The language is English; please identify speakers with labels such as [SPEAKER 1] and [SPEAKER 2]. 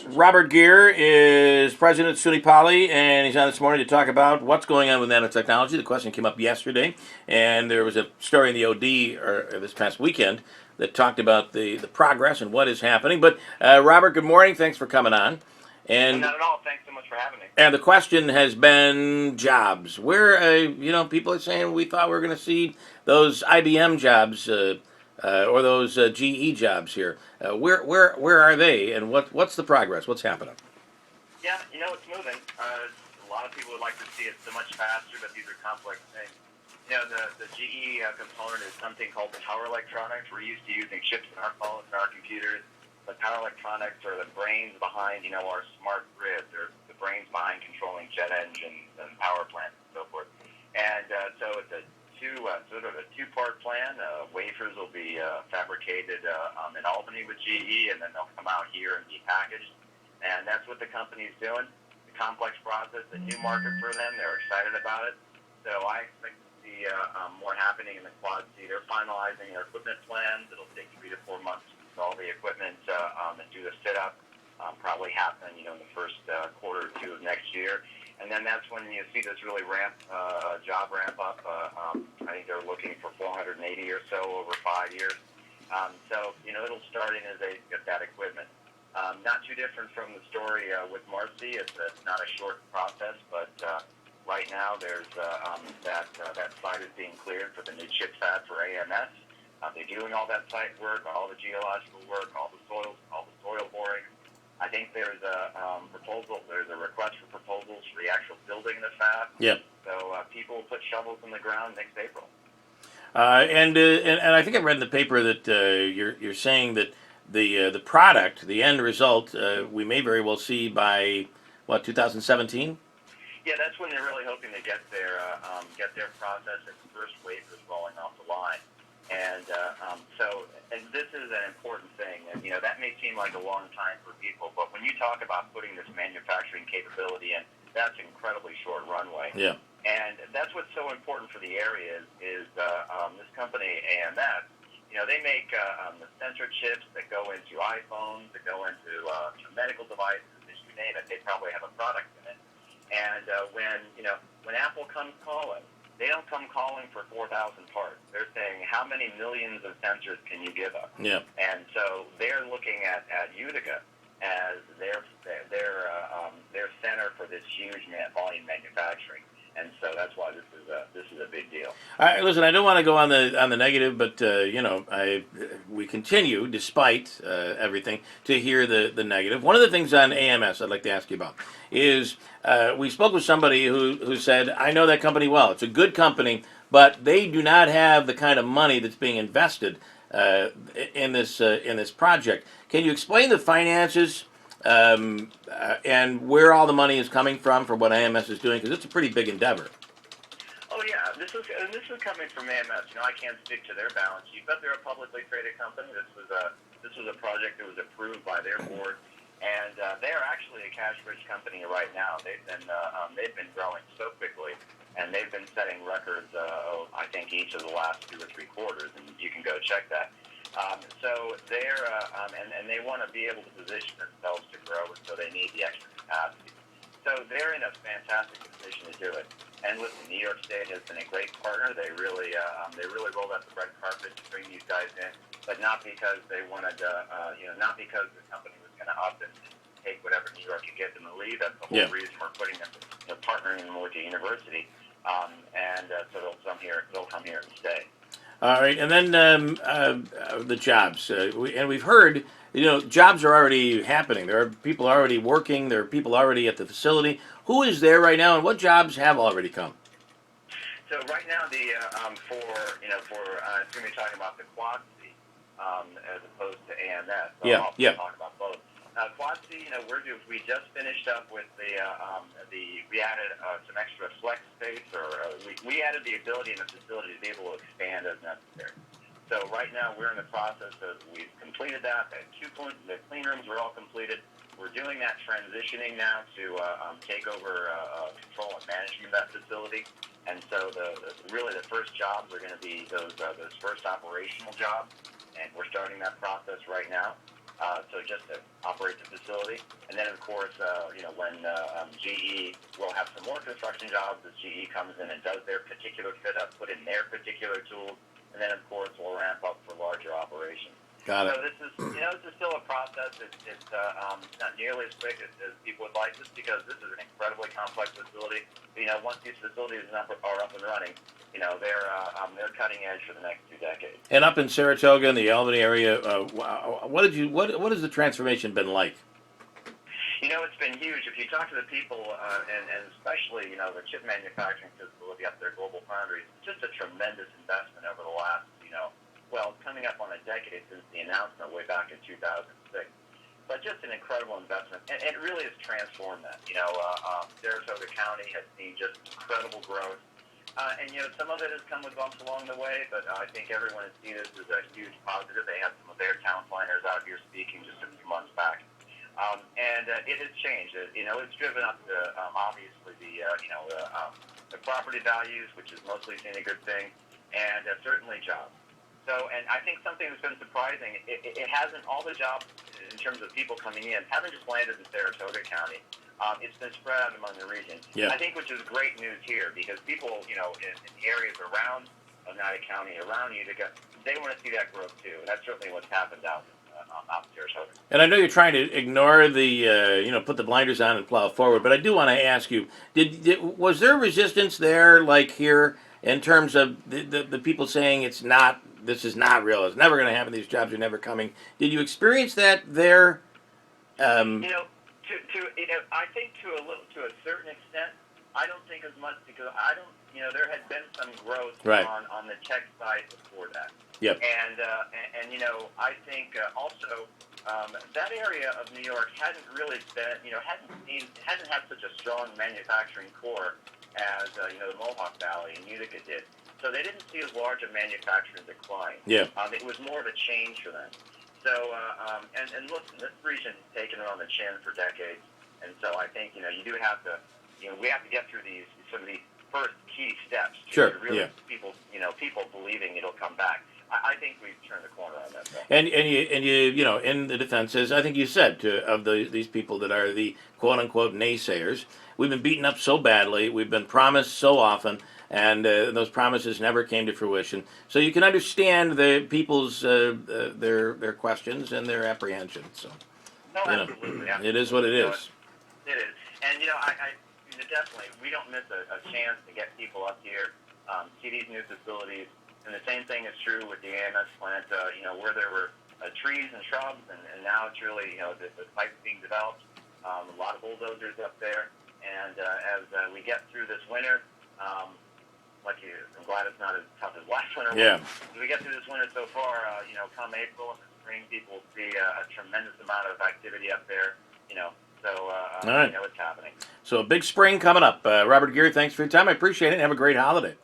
[SPEAKER 1] Robert Geer is president of SUNY Poly, and he's on this morning to talk about what's going on with nanotechnology. The question came up yesterday, and there was a story in the OD this past weekend that talked about the progress and what is happening. But Robert, good morning. Thanks for coming on.
[SPEAKER 2] And
[SPEAKER 1] And
[SPEAKER 2] not at all. Thanks so much for having me.
[SPEAKER 1] and the question has been jobs. Where people are saying we thought we were going to see those IBM jobs or those GE jobs here. Where are they, and what's the progress? What's happening?
[SPEAKER 2] Yeah, it's moving. A lot of people would like to see it so much faster, but these are complex things. The GE component is something called power electronics. We're used to using chips in our phones and our computers, but power electronics are the brains behind, our smart grid. They're the brains behind controlling jet engines and power plants and so forth. And so it's a sort of a two-part plan. Wafers will be fabricated in Albany with GE, and then they'll come out here and be packaged. And that's what the company's doing. The complex process, a new market for them. They're excited about it. So I expect to see more happening in the Quad C. They're finalizing their equipment plans. It'll take 3 to 4 months to install the equipment and do the fit-up. Probably happen, in the first quarter or two of next year. And then that's when you see this really job ramp up. I think they're looking for 480 or so over 5 years. So, it'll start in as they get that equipment. Not too different from the story with Marcy. It's not a short process, but right now there's that site is being cleared for the new chip fab for AMS. They're doing all that site work, all the geological work, all the soil boring. I think there's a proposal. There's a request for proposals for the actual building of the fab.
[SPEAKER 1] Yeah.
[SPEAKER 2] So people will put shovels in the ground next April.
[SPEAKER 1] And I think I read in the paper that you're saying that the product, the end result, we may very well see by 2017.
[SPEAKER 2] Yeah, that's when they're really hoping to get their process and first wafers rolling off the line. And and this is an important thing. And, that may seem like a long time for people, but when you talk about putting this manufacturing capability in, that's an incredibly short runway.
[SPEAKER 1] Yeah.
[SPEAKER 2] And that's what's so important for the area is this company, AMS, they make the sensor chips that go into iPhones, that go into medical devices, as you name it. They probably have a product in it. And when Apple comes calling, they don't come calling for 4,000 parts. They're saying, how many millions of sensors can you give us?
[SPEAKER 1] Yeah.
[SPEAKER 2] And so they're looking at Utica as their center for this huge volume manufacturing. And so that's why this is a big deal.
[SPEAKER 1] Listen, I don't want to go on the negative, but we continue, despite everything, to hear the negative. One of the things on AMS I'd like to ask you about is we spoke with somebody who said, I know that company well. It's a good company, but they do not have the kind of money that's being invested in this project. Can you explain the finances? And where all the money is coming from for what AMS is doing, because it's a pretty big endeavor.
[SPEAKER 2] Oh yeah, this is coming from AMS. I can't speak to their balance sheet, but they're a publicly traded company. This was a project that was approved by their board, and they're actually a cash-rich company right now. They've been growing so quickly, and they've been setting records. I think each of the last 2 or 3 quarters, and you can go check that. So they're and they want to be able to position themselves to grow, and so they need the extra capacity. So they're in a fantastic position to do it. And listen, New York State has been a great partner. They really rolled out the red carpet to bring these guys in, but not because they wanted, not because the company was going to up and take whatever New York could get them to leave. That's the whole reason we're putting them, partnering them with the university, so they'll come here and stay.
[SPEAKER 1] All right, and then the jobs, we've heard, jobs are already happening. There are people already working. There are people already at the facility. Who is there right now, and what jobs have already come?
[SPEAKER 2] So right now, it's going to be talking about the Quad C as opposed to AMS. So
[SPEAKER 1] Yeah,
[SPEAKER 2] I'll talk about both. Quad C, we just finished up with we added some extra flex space, we added the ability in the facility to be able to expand as necessary. So right now we're in the process of, we've completed that. The clean rooms are all completed. We're doing that transitioning now to take over control and management of that facility. And so really the first jobs are going to be those first operational jobs, and we're starting that process right now. So just to operates the facility. And then, of course, when GE will have some more construction jobs as GE comes in and does their particular fit-up, put in their particular tools, and then, of course, we'll ramp up for larger operations.
[SPEAKER 1] Got it.
[SPEAKER 2] So this is still a process. It's not nearly as quick as people would like, just because this is an incredibly complex facility. But, once these facilities are up and running, they're cutting edge for the next 2 decades.
[SPEAKER 1] And up in Saratoga, in the Albany area, what has the transformation been like?
[SPEAKER 2] It's been huge. If you talk to the people, and especially, the chip manufacturing facility up there, Global Foundries, it's just a tremendous investment over the last, coming up on a decade since the announcement way back in 2006. But just an incredible investment, and it really has transformed that. Saratoga County has seen just incredible growth. And some of it has come with bumps along the way, but I think everyone has seen this as a huge positive. They had some of their town planners out here speaking just a few months back. And it has changed. It's driven up obviously the property values, which has mostly seen a good thing, and certainly jobs. So, and I think something that's been surprising, it hasn't, all the jobs in terms of people coming in haven't just landed in Saratoga County. It's been spread out among the region.
[SPEAKER 1] Yeah.
[SPEAKER 2] I think, which is great news here, because people, in the areas around Oneida County, around Utica, they want to see that growth too. And that's certainly what's happened out in Saratoga.
[SPEAKER 1] And I know you're trying to ignore the, put the blinders on and plow forward, but I do want to ask you, was there resistance there, like here, in terms of the people saying this is not real, it's never going to happen, these jobs are never coming? Did you experience that there?
[SPEAKER 2] I think to a certain extent, I don't think as much, because there had been some growth on the tech side before that.
[SPEAKER 1] Yep.
[SPEAKER 2] And I think also that area of New York hadn't really been, hasn't had such a strong manufacturing core as the Mohawk Valley and Utica did. So they didn't see as large a manufacturing decline.
[SPEAKER 1] Yeah.
[SPEAKER 2] It was more of a change for them. So, and listen, this region has taken it on the chin for decades, and so I think, you do have to, we have to get through some of these first key steps to really people believing it'll come back. I think we've turned the corner on that. Though.
[SPEAKER 1] And you in the defenses, I think you said of these people that are the quote unquote naysayers, we've been beaten up so badly, we've been promised so often, and those promises never came to fruition. So you can understand the people's their questions and their apprehensions. So,
[SPEAKER 2] absolutely.
[SPEAKER 1] It is what it is.
[SPEAKER 2] It is, and I definitely, we don't miss a chance to get people up here, see these new facilities. And the same thing is true with the AMS plant, where there were trees and shrubs, and now it's really, the site's being developed. A lot of bulldozers up there. And as we get through this winter, I'm glad it's not as tough as last winter was.
[SPEAKER 1] Yeah.
[SPEAKER 2] As we get through this winter so far, come April and the spring, people will see a tremendous amount of activity up there, So,
[SPEAKER 1] all right.
[SPEAKER 2] It's happening.
[SPEAKER 1] So a big spring coming up. Robert Geer, thanks for your time. I appreciate it. Have a great holiday.